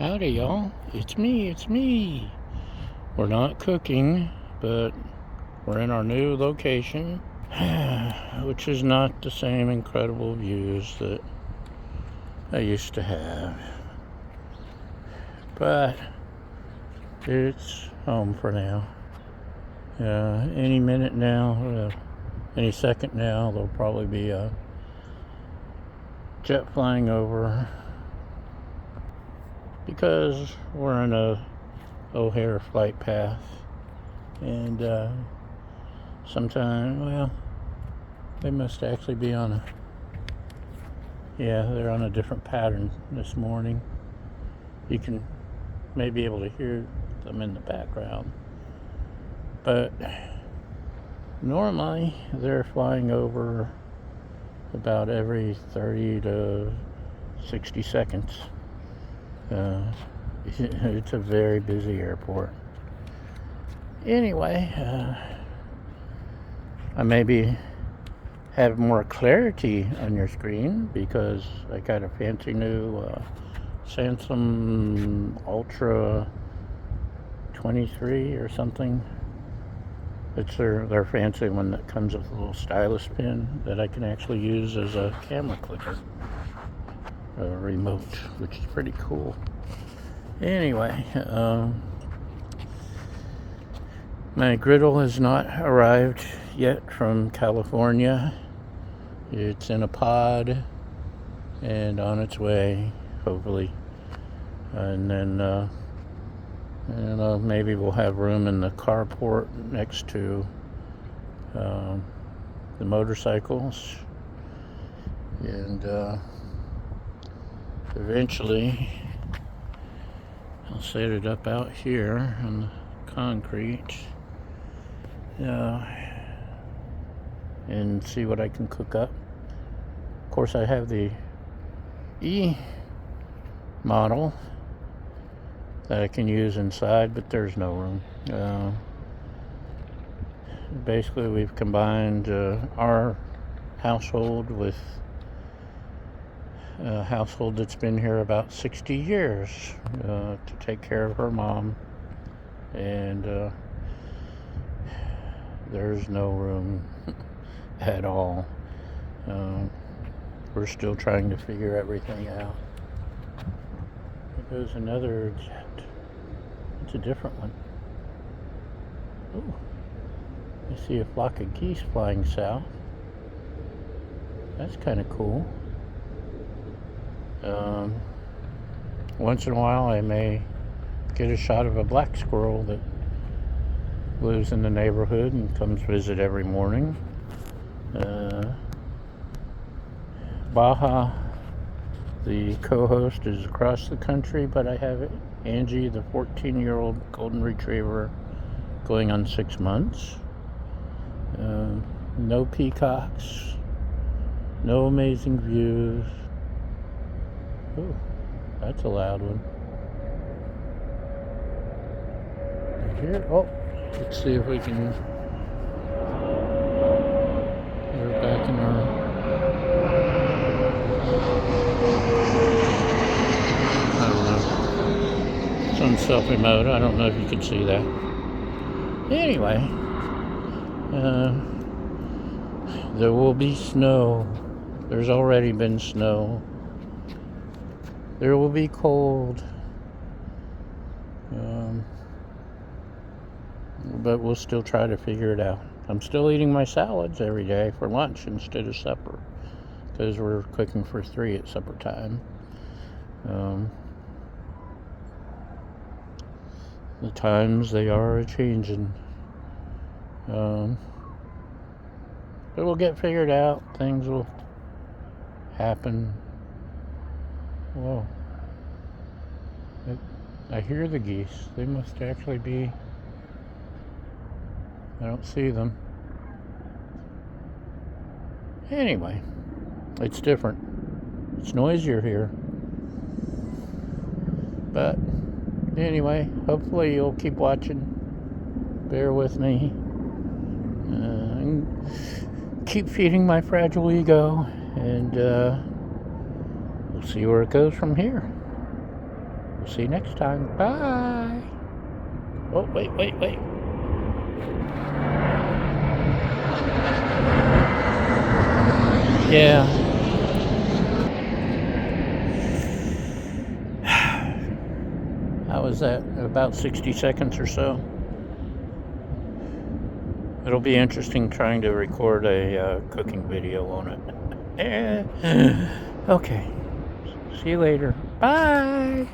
Howdy, y'all. It's me. We're not cooking, but we're in our new location, which is not the same incredible views that I used to have. But it's home for now. Any minute now, any second now, there'll probably be a jet flying over because we're in a O'Hare flight path, and they must actually be on they're on a different pattern this morning. You can maybe able to hear them in the background, but normally they're flying over about every 30 to 60 seconds. It's a very busy airport. Anyway, I maybe have more clarity on your screen because I got a fancy new Samsung Ultra 23 or something. It's their fancy one that comes with a little stylus pin that I can actually use as a camera clicker remote, which is pretty cool. Anyway, my Griddle has not arrived yet from California. It's in a pod and on its way, hopefully. And then, maybe we'll have room in the carport next to the motorcycles. And eventually, I'll set it up out here on the concrete and see what I can cook up. Of course, I have the E model that I can use inside, but there's no room. Basically, we've combined our household with a household that's been here about 60 years to take care of her mom, and there's no room at all. We're still trying to figure everything out. There goes another jet. It's a different one. Oh, I see a flock of geese flying south. That's kind of cool. Once in a while I may get a shot of a black squirrel that lives in the neighborhood and comes visit every morning. Baja, the co-host, is across the country, but I have Angie, the 14-year-old golden retriever, going on 6 months. No peacocks, no amazing views. Oh, that's a loud one. Here, let's see if we can. We're back in our. I don't know. It's on selfie mode. I don't know if you can see that. Anyway, there will be snow. There's already been snow. There will be cold, but we'll still try to figure it out. I'm still eating my salads every day for lunch instead of supper because we're cooking for 3 at supper time. The times, they are a-changing. But we'll get figured out. Things will happen. Whoa. I hear the geese. They must actually be. I don't see them. Anyway, it's different. It's noisier here. But anyway, hopefully you'll keep watching. Bear with me. Keep feeding my fragile ego. And we'll see where it goes from here. See you next time. Bye. Oh, wait. Yeah. How was that? About 60 seconds or so. It'll be interesting trying to record a cooking video on it. Okay. See you later. Bye.